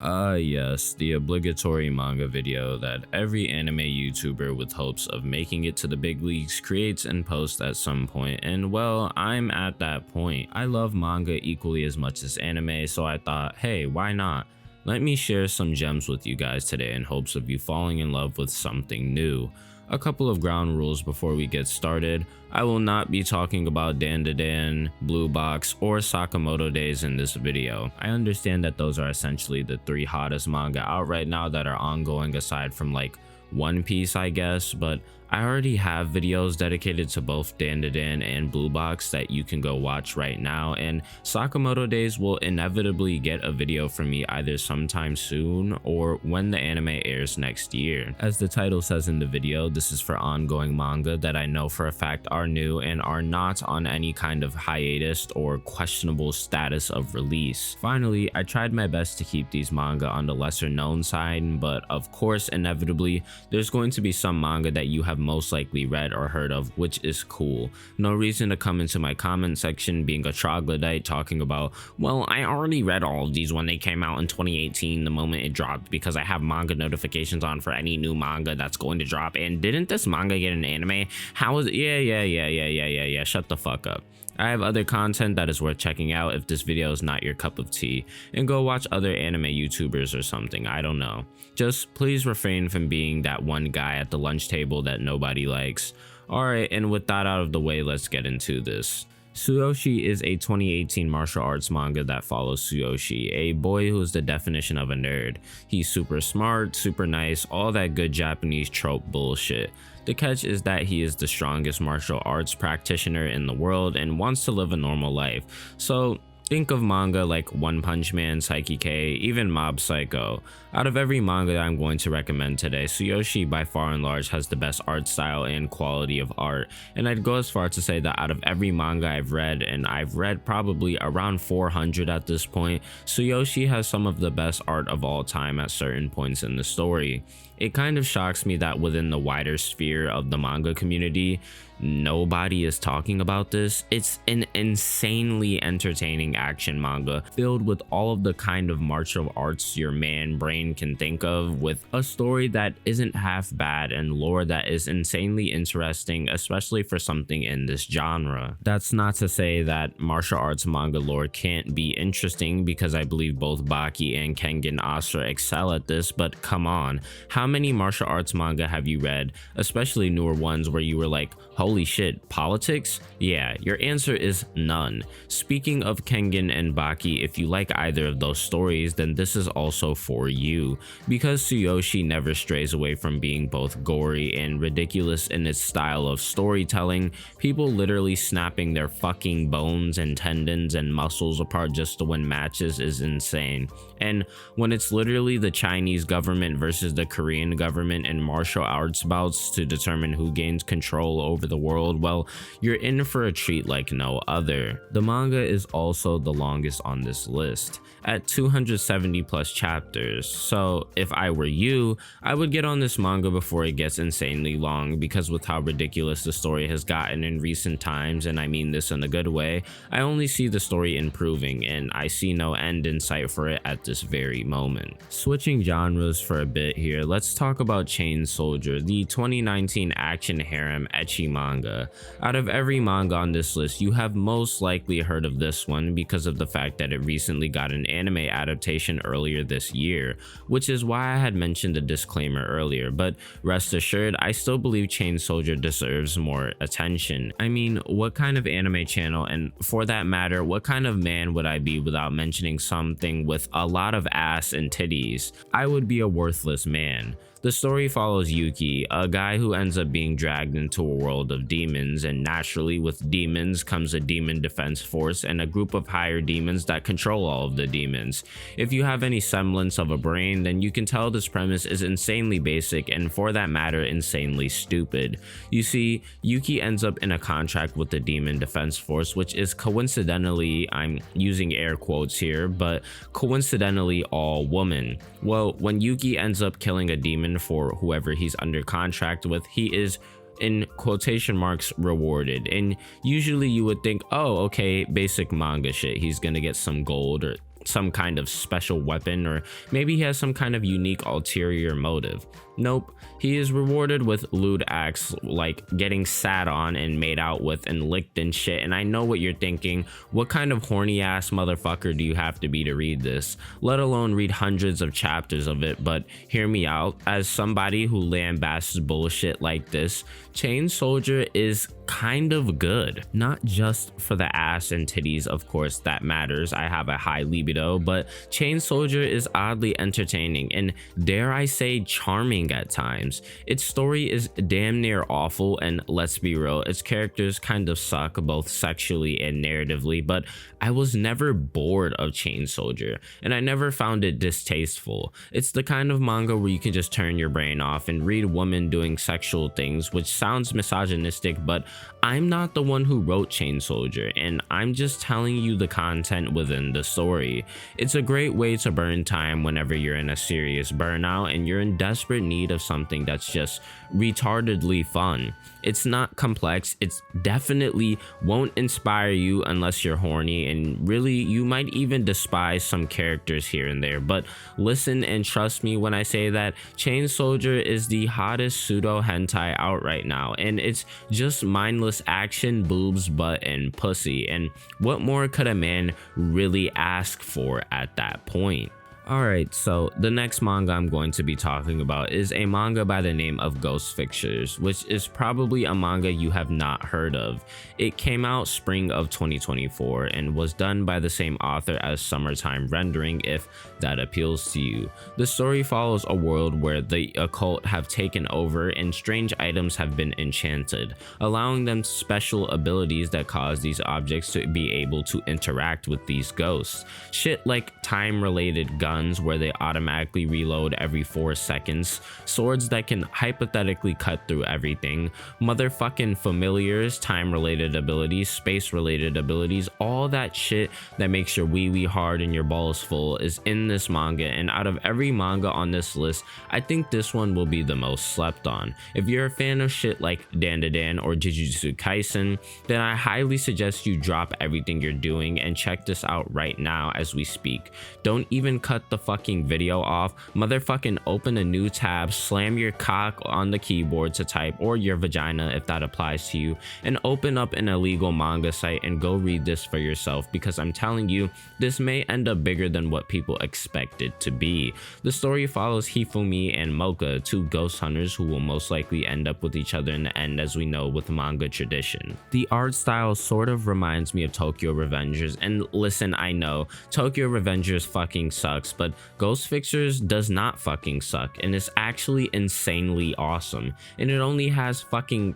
Yes, the obligatory manga video that every anime YouTuber with hopes of making it to the big leagues creates and posts at some point, and well, I'm at that point. I love manga equally as much as anime, so I thought, hey, why not? Let me share some gems with you guys today in hopes of you falling in love with something new. A couple of ground rules before we get started. I will not be talking about Dan to Dan, Blue Box, or Sakamoto Days in this video. I understand that those are essentially the three hottest manga out right now that are ongoing aside from like One Piece, I guess, but I already have videos dedicated to both Dan to Dan and Blue Box that you can go watch right now, and Sakamoto Days will inevitably get a video from me either sometime soon or when the anime airs next year. As the title says in the video, this is for ongoing manga that I know for a fact are new and are not on any kind of hiatus or questionable status of release. Finally, I tried my best to keep these manga on the lesser known side, but of course inevitably there's going to be some manga that you have most likely read or heard of, which is cool. No reason to come into my comment section being a troglodyte talking about, well, I already read all of these when they came out in 2018 the moment it dropped because I have manga notifications on for any new manga that's going to drop, and didn't this manga get an anime? How is it? Yeah, shut the fuck up. I have other content that is worth checking out if this video is not your cup of tea, and go watch other anime YouTubers or something, I don't know. Just please refrain from being that one guy at the lunch table that nobody likes. Alright, and with that out of the way, let's get into this. Tsuyoshi is a 2018 martial arts manga that follows Tsuyoshi, a boy who is the definition of a nerd. He's super smart, super nice, all that good Japanese trope bullshit. The catch is that he is the strongest martial arts practitioner in the world and wants to live a normal life. So think of manga like One Punch Man, Psyche K, even Mob Psycho. Out of every manga that I'm going to recommend today, Tsuyoshi by far and large has the best art style and quality of art, and I'd go as far to say that out of every manga I've read, and I've read probably around 400 at this point, Tsuyoshi has some of the best art of all time at certain points in the story. It kind of shocks me that within the wider sphere of the manga community, nobody is talking about this. It's an insanely entertaining action manga filled with all of the kind of martial arts your man brain can think of, with a story that isn't half bad and lore that is insanely interesting, especially for something in this genre. That's not to say that martial arts manga lore can't be interesting, because I believe both Baki and Kengan Asura excel at this, but come on, how many martial arts manga have you read, especially newer ones, where you were like, holy shit, politics? Yeah, your answer is none. Speaking of Kengan and Baki, if you like either of those stories, then this is also for you. Because Tsuyoshi never strays away from being both gory and ridiculous in its style of storytelling, people literally snapping their fucking bones and tendons and muscles apart just to win matches is insane. And when it's literally the Chinese government versus the Korean government in martial arts bouts to determine who gains control over the world, well, you're in for a treat like no other. The manga is also the longest on this list, at 270 plus chapters, so if I were you, I would get on this manga before it gets insanely long, because with how ridiculous the story has gotten in recent times, and I mean this in a good way, I only see the story improving, and I see no end in sight for it at this very moment. Switching genres for a bit here, let's talk about Chain Soldier, the 2019 action harem ecchi manga. Out of every manga on this list, you have most likely heard of this one because of the fact that it recently got an anime adaptation earlier this year, which is why I had mentioned the disclaimer earlier, but rest assured, I still believe Chain Soldier deserves more attention. I mean, what kind of anime channel, and for that matter, what kind of man would I be without mentioning something with a lot of ass and titties? I would be a worthless man. The story follows Yuki, a guy who ends up being dragged into a world of demons, and naturally with demons comes a demon defense force and a group of higher demons that control all of the demons. If you have any semblance of a brain, then you can tell this premise is insanely basic and, for that matter, insanely stupid. You see, Yuki ends up in a contract with the demon defense force, which is coincidentally, I'm using air quotes here, but coincidentally all women. Well, when Yuki ends up killing a demon for whoever he's under contract with, he is, in quotation marks, rewarded. And usually you would think, oh, okay, basic manga shit, he's gonna get some gold or some kind of special weapon, or maybe he has some kind of unique ulterior motive. Nope, he is rewarded with lewd acts like getting sat on and made out with and licked and shit. And I know what you're thinking, what kind of horny ass motherfucker do you have to be to read this, let alone read hundreds of chapters of it? But hear me out, as somebody who lambasts bullshit like this, Chain Soldier is kind of good. Not just for the ass and titties, of course, that matters, I have a high libido, but Chain Soldier is oddly entertaining and, dare I say, charming at times. Its story is damn near awful, and let's be real, its characters kind of suck both sexually and narratively, but I was never bored of Chain Soldier, and I never found it distasteful. It's the kind of manga where you can just turn your brain off and read women doing sexual things, which sounds misogynistic, but I'm not the one who wrote Chain Soldier, and I'm just telling you the content within the story. It's a great way to burn time whenever you're in a serious burnout and you're in desperate need of something that's just retardedly fun. It's not complex, it's definitely won't inspire you unless you're horny, and really you might even despise some characters here and there, but listen and trust me when I say that Chain Soldier is the hottest pseudo hentai out right now, and it's just mindless action, boobs, butt, and pussy, and what more could a man really ask for at that point? Alright, so the next manga I'm going to be talking about is a manga by the name of Ghost Fixtures, which is probably a manga you have not heard of. It came out spring of 2024 and was done by the same author as Summertime Rendering, if that appeals to you. The story follows a world where the occult have taken over and strange items have been enchanted, allowing them special abilities that cause these objects to be able to interact with these ghosts. Shit like time-related guns where they automatically reload every 4 seconds, swords that can hypothetically cut through everything, motherfucking familiars, time-related abilities, space-related abilities, all that shit that makes your wee-wee hard and your balls full is in this manga, and out of every manga on this list, I think this one will be the most slept on. If you're a fan of shit like Dandadan or Jujutsu Kaisen, then I highly suggest you drop everything you're doing and check this out right now as we speak. Don't even cut the fucking video off, motherfucking open a new tab, slam your cock on the keyboard to type, or your vagina if that applies to you, and open up an illegal manga site and go read this for yourself, because I'm telling you, this may end up bigger than what people expect it to be. The story follows Hifumi and Mocha, two ghost hunters who will most likely end up with each other in the end, as we know with manga tradition. The art style sort of reminds me of Tokyo Revengers, and listen, I know Tokyo Revengers fucking sucks, but Ghost Fixtures does not fucking suck, and it's actually insanely awesome, and it only has fucking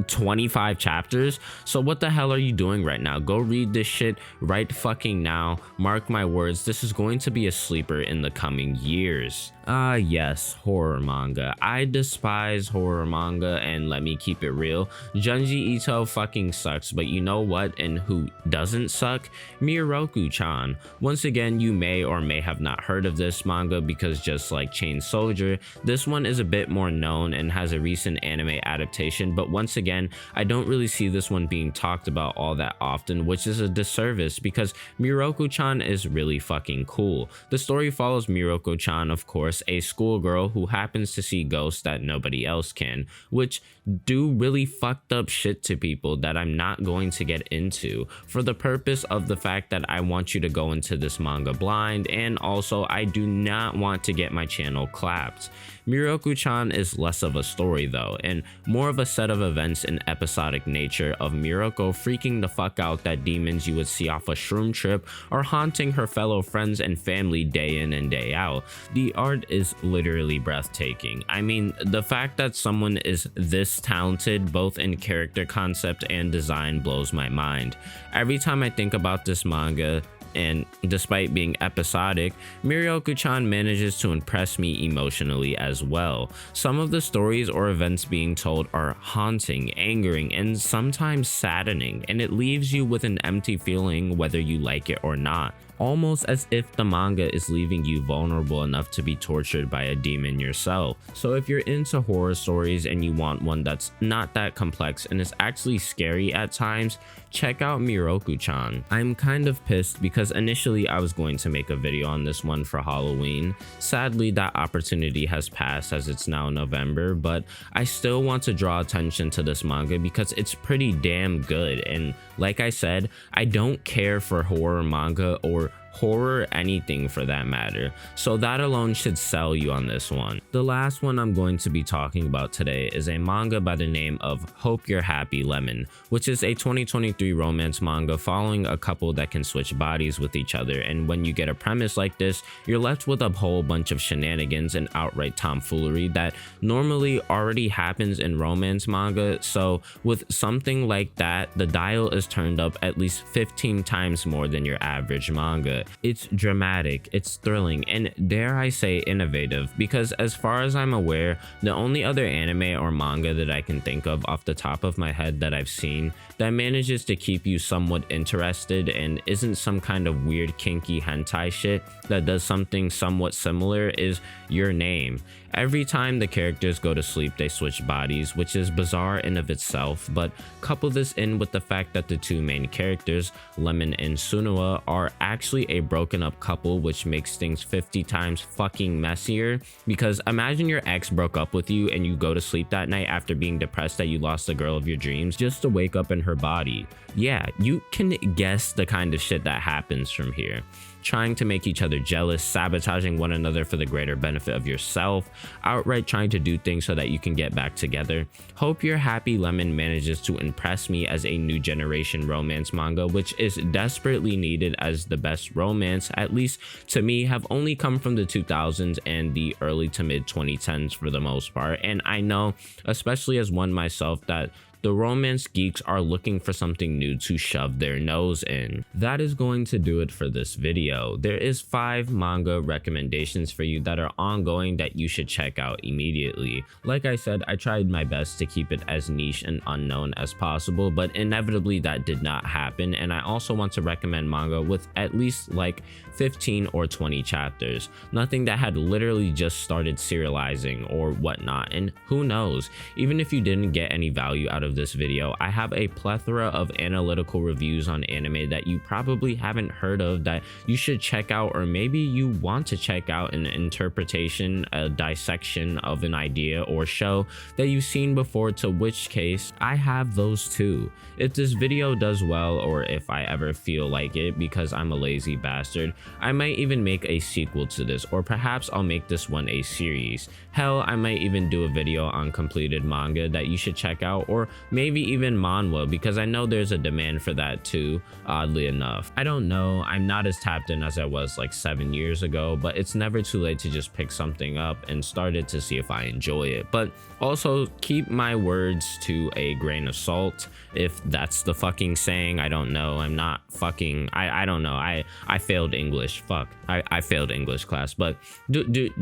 25 chapters. So what the hell are you doing right now? Go read this shit right fucking now. Mark my words, this is going to be a sleeper in the coming years. Yes, horror manga. I despise horror manga, and let me keep it real, Junji Ito fucking sucks, but you know what and who doesn't suck? Mieruko-chan. Once again, you may or may have not heard of this manga because just like Chain Soldier, this one is a bit more known and has a recent anime adaptation, but once again, I don't really see this one being talked about all that often, which is a disservice because Mieruko-chan is really fucking cool. The story follows Mieruko-chan, of course, a schoolgirl who happens to see ghosts that nobody else can, which do really fucked up shit to people that I'm not going to get into, for the purpose of the fact that I want you to go into this manga blind, and also I do not want to get my channel clapped. Mieruko-chan is less of a story though, and more of a set of events in episodic nature of Mieruko freaking the fuck out that demons you would see off a shroom trip are haunting her fellow friends and family day in and day out. The art is literally breathtaking. I mean, the fact that someone is this talented both in character concept and design blows my mind. Every time I think about this manga, and despite being episodic, Mieruko-chan manages to impress me emotionally as well. Some of the stories or events being told are haunting, angering, and sometimes saddening, and it leaves you with an empty feeling whether you like it or not. almost as if the manga is leaving you vulnerable enough to be tortured by a demon yourself. So if you're into horror stories and you want one that's not that complex and is actually scary at times, check out Mieruko-chan. I'm kind of pissed because initially I was going to make a video on this one for Halloween. Sadly, that opportunity has passed as it's now November, but I still want to draw attention to this manga because it's pretty damn good. And like I said, I don't care for horror manga or horror anything for that matter, so that alone should sell you on this one. The last one I'm going to be talking about today is a manga by the name of Hope You're Happy Lemon, which is a 2023 romance manga following a couple that can switch bodies with each other. And when you get a premise like this, you're left with a whole bunch of shenanigans and outright tomfoolery that normally already happens in romance manga. So with something like that, the dial is turned up at least 15 times more than your average manga. It's dramatic, it's thrilling, and dare I say innovative, because as far as I'm aware, the only other anime or manga that I can think of off the top of my head that I've seen that manages to keep you somewhat interested and isn't some kind of weird kinky hentai shit that does something somewhat similar is Your Name. Every time the characters go to sleep, they switch bodies, which is bizarre in of itself, but couple this in with the fact that the two main characters, Lemon and Sunua, are actually a broken up couple, which makes things 50 times fucking messier. Because imagine your ex broke up with you and you go to sleep that night after being depressed that you lost the girl of your dreams just to wake up in her body. Yeah, you can guess the kind of shit that happens from here. Trying to make each other jealous, sabotaging one another for the greater benefit of yourself, outright trying to do things so that you can get back together. Hope You're Happy Lemon manages to impress me as a new generation romance manga, which is desperately needed, as the best romance, at least to me, have only come from the 2000s and the early to mid 2010s for the most part. And I know, especially as one myself, that the romance geeks are looking for something new to shove their nose in. That is going to do it for this video. There is 5 manga recommendations for you that are ongoing that you should check out immediately. Like I said, I tried my best to keep it as niche and unknown as possible, but inevitably that did not happen. And I also want to recommend manga with at least like 15 or 20 chapters. Nothing that had literally just started serializing or whatnot. And who knows, even if you didn't get any value out of this video, I have a plethora of analytical reviews on anime that you probably haven't heard of that you should check out, or maybe you want to check out an interpretation, a dissection of an idea or show that you've seen before, to which case I have those too. If this video does well, or if I ever feel like it because I'm a lazy bastard, I might even make a sequel to this, or perhaps I'll make this one a series. Hell, I might even do a video on completed manga that you should check out, or maybe even manhwa, because I know there's a demand for that too, oddly enough. I don't know, I'm not as tapped in as I was like 7 years ago, but it's never too late to just pick something up and start it to see if I enjoy it. But also keep my words to a grain of salt, if that's the fucking saying. I don't know, I'm not fucking, I don't know, I failed English, fuck, I failed English class, but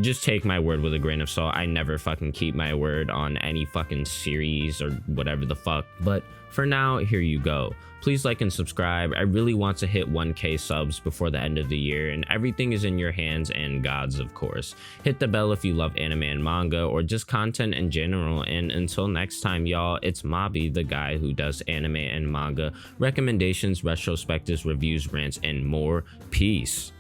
just take my word with a grain of salt. I never fucking keep my word on any fucking series or whatever the fuck. But for now, here you go. Please like and subscribe. I really want to hit 1K subs before the end of the year, and everything is in your hands and God's, of course. Hit the bell if you love anime and manga, or just content in general. And until next time, y'all, it's Mabi, the guy who does anime and manga recommendations, retrospectives, reviews, rants, and more. Peace.